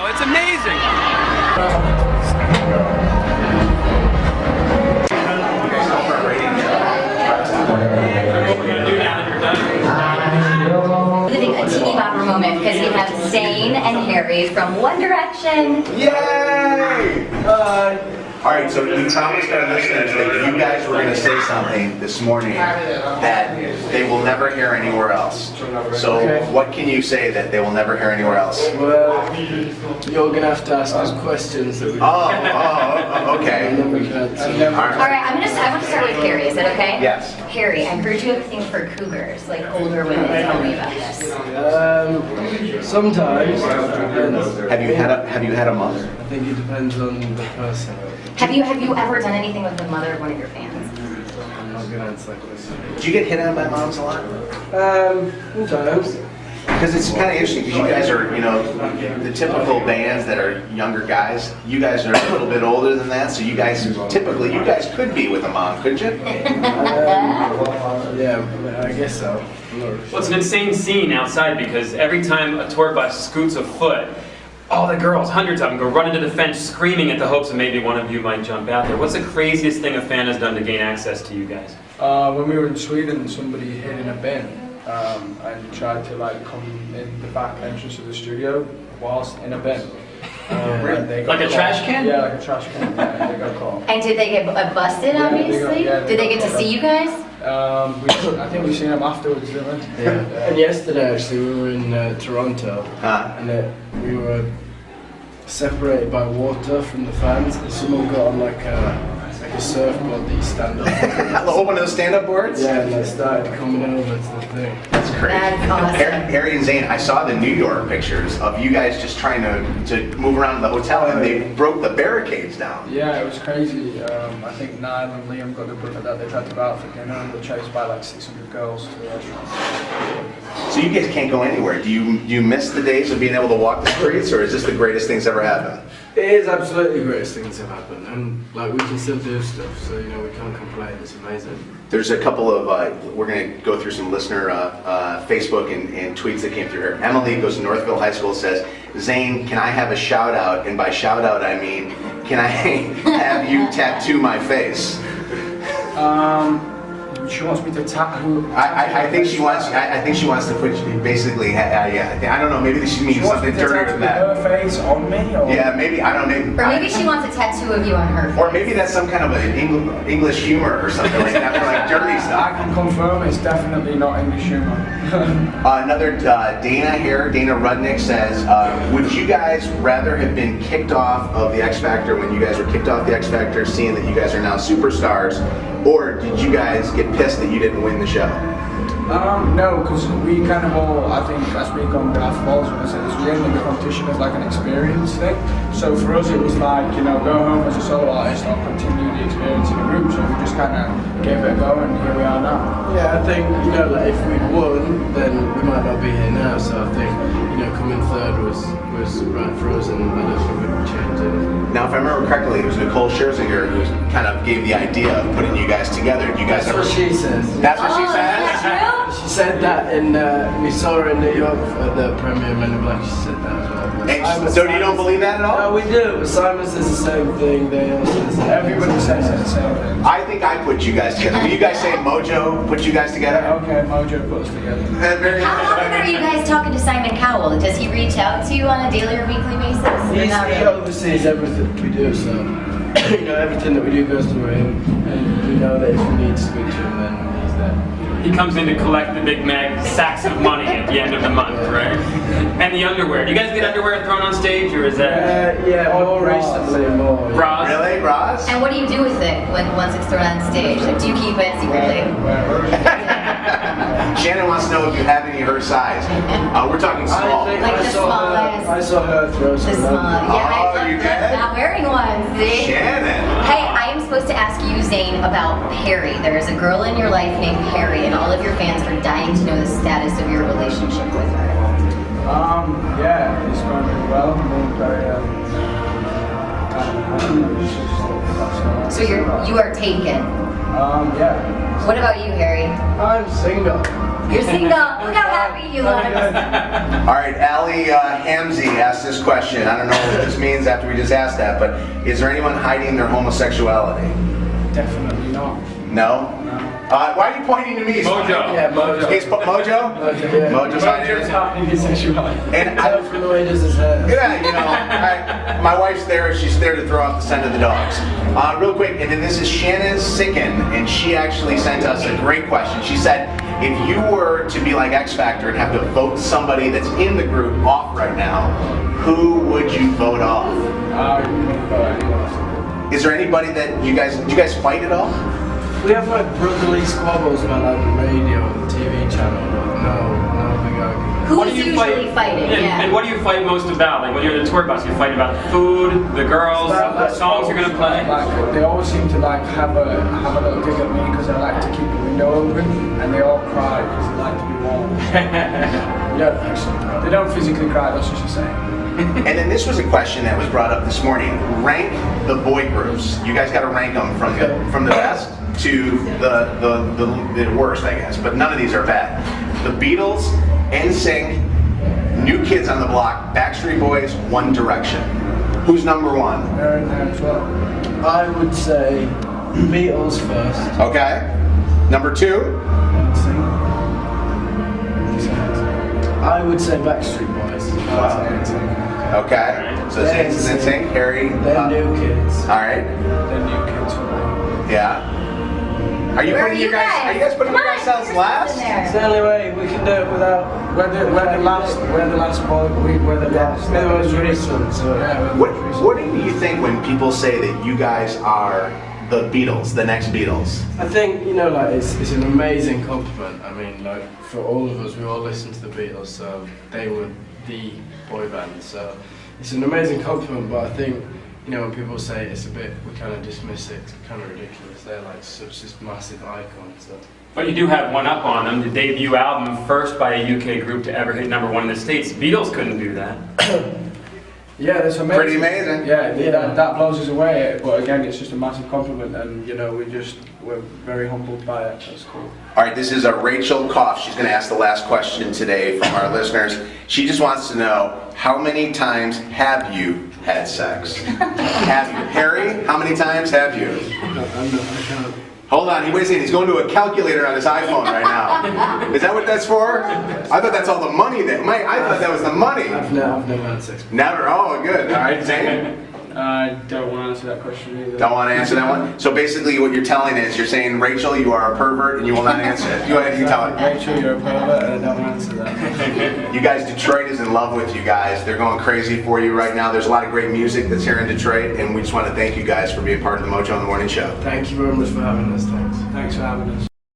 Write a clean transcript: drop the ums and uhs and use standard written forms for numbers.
know, it's amazing. Living a teeny bopper moment because we have Zayn and Harry from One Direction. Yay! All right, so we promised our listeners that you guys were going to say something this morning that they will never hear anywhere else. So what can you say that they will never hear anywhere else? Well, you're going to have to ask us questions that we okay. Alright, I want to start with Harry, is that okay? Yes. Harry, I heard you have a thing for cougars, like older women. Tell me about this. Sometimes. Have you had a mother? I think it depends on the person. Have you ever done anything with the mother of one of your fans? I'm not going to answer that question. Do you get hit on by moms a lot? Sometimes. Because it's kind of interesting because you guys are, you know, the typical bands that are younger guys. You guys are a little bit older than that, so you guys could be with a mom, couldn't you? Yeah, I guess so. Well, it's an insane scene outside because every time a tour bus scoots a foot, all the girls, hundreds of them, go run into the fence screaming at the hopes that maybe one of you might jump out there. What's the craziest thing a fan has done to gain access to you guys? When we were in Sweden, somebody hid in a bin and tried to like come in the back entrance of the studio whilst in a bin. Like a trash can? Yeah, like a trash can. Yeah, they got caught. And did they get busted, obviously? Did they get to see you guys? I think we've seen them afterwards, didn't we? Yeah. And yesterday, actually, we were in Toronto, and we were separated by water from the fans, and someone got on like a surfboard that you stand up. One of those stand-up boards? Yeah, and they started coming over to the thing. That's crazy. That's awesome. Harry and Zayn, I saw the New York pictures of you guys just trying to move around the hotel, and they broke the barricades down. Yeah, it was crazy. I think Niall and Liam got the book of that. They tried to go out for dinner and were chased by like 600 girls to the restaurant. So you guys can't go anywhere. Do you miss the days of being able to walk the streets, or is this the greatest things ever happened? It is absolutely the greatest thing to happen, and like we can still do stuff, so you know we can't complain. It's amazing. There's a couple of we're going to go through some listener Facebook and tweets that came through here. Emily goes to Northville High School, says, "Zayn, can I have a shout out?" And by shout out I mean, can I have you tattoo my face? She wants me to tattoo. I think she wants. I think she wants to put basically. Yeah. I don't know. Maybe she means something dirtier than that. Her face on me. Or? Yeah. Maybe I don't know. Or maybe she wants a tattoo of you on her face. Or maybe that's some kind of an English humor or something like that, for like dirty stuff. I can confirm it's definitely not English humor. Another Dana here, Dana Rudnick says, would you guys rather have been kicked off of the X Factor when you guys were kicked off the X Factor, seeing that you guys are now superstars, or did you guys get pissed that you didn't win the show? No, because we kind of all, I think, as we gone with balls with us, we ended the competition as like an experience thing. So for us it was like, you know, go home as a solo artist or continue the experience in a group. So we just kind of gave it a go and here we are now. Yeah, I think, you know, like if we'd won, then we might not be here now. So I think, you know, coming third was right for us, and I don't think we'd change it. Now, if I remember correctly, it was Nicole Scherzinger who kind of gave the idea of putting you guys together. You guys That's what she says. That's what she said? Is that true? She said that in, we saw her in New York at the premiere of Men in Black. She said that as well. And so you don't believe that at all? No, we do. But Simon says the same thing. They all say the same. Everybody says the same thing. I think I put you guys together. Will you guys say Mojo put you guys together? Okay, Mojo put us together. How often are you guys talking to Simon Cowell? Does he reach out to you on a daily or weekly basis? He oversees everything we do, so you know, everything that we do goes through him, and we know that if we need to speak to him, then he's there. He comes in to collect the big mag sacks of money at the end of the month, right? And the underwear. Do you guys get underwear thrown on stage, or is that? Yeah, more recently, more. Bras? Really, Bras? And what do you do with it once it's thrown on stage? Like, do you keep it secretly? Shannon wants to know if you have any of her size. We're talking small. Like the smallest. I saw her throw some. The small. Yeah, Oh, you did? not wearing one. See? Shannon. Hey, I am supposed to ask you, Zayn, about Harry. There is a girl in your life named Harry, and all of your fans are dying to know the status of your relationship with her. Yeah, it's going really well. I'm very, So you are taken. yeah. What about you, Harry? I'm single. You're single. Look how happy you look. All right, Ali Hamzy asked this question. I don't know what this means after we just asked that, but is there anyone hiding their homosexuality? Definitely not. No? Why are you pointing to me? Mojo. Yeah, Mojo. He's Mojo? Mojo, yeah. Mojo's hiding his hiding his sexuality. And I don't feel the way he does his hair. yeah, you know, my wife's there. She's there to throw off the scent of the dogs. Real quick, and then this is Shannon Sicken, and she actually sent us a great question. She said, if you were to be like X Factor and have to vote somebody that's in the group off right now, who would you vote off? Is there anybody that do you guys fight at all? We have like brotherly squabbles about like the radio and the TV channel, but no big argument. Who's usually fighting? And what do you fight most about? Like when you're in the tour bus, you fight about the food, the girls, the songs you're gonna play? Like, they always seem to like have a little dig at me because I like to keep the window open, and they all cry because they like to be warm. We don't actually cry. They don't physically cry, that's what she's saying. And then this was a question that was brought up this morning. Rank the boy groups. You guys got to rank them from the best to the worst, I guess. But none of these are bad. The Beatles, NSYNC, New Kids on the Block, Backstreet Boys, One Direction. Who's number one? They're in there as well. I would say Beatles first. Okay. Number two? I would say Backstreet Boys. Okay. So Zayn's NSYNC, Harry. Then New Kids. All right. Then New Kids for me. Yeah. Are you putting you guys putting yourselves last? It's the only way we can do it without. We're the last boy. We're the last. We're the most recent. So yeah. What do you think when people say that you guys are the Beatles, the next Beatles? I think, you know, like it's an amazing compliment. I mean, like for all of us, we all listened to the Beatles, so they were the boy band. So it's an amazing compliment. But I think, you know, when people say it's a bit, we kind of dismiss it. It's kind of ridiculous. They're like such this massive icon. So. But you do have one up on them. The debut album, first by a UK group to ever hit #1 in the States. Beatles couldn't do that. Yeah, that's amazing. Pretty amazing. Yeah, that blows us away. But again, it's just a massive compliment, and you know, we're very humbled by it. That's cool. All right, this is Rachel Koff. She's going to ask the last question today from our listeners. She just wants to know, how many times have you had sex? Have you? Harry, how many times have you? I can't. Hold on, he's going to a calculator on his iPhone right now. Is that what that's for? I thought that's all the money that. I thought that was the money. I've never had sex. Never? Oh, good. All right, Zayn? I don't want to answer that question either. Don't want to answer that one? So basically what you're telling is, you're saying, Rachel, you are a pervert and you will not answer it. Go ahead, you tell it. Rachel, you're a pervert, and I don't answer that. You guys, Detroit is in love with you guys. They're going crazy for you right now. There's a lot of great music that's here in Detroit, and we just want to thank you guys for being part of the Mojo in the Morning Show. Thank you very much for having us. Thanks. Thanks for having us.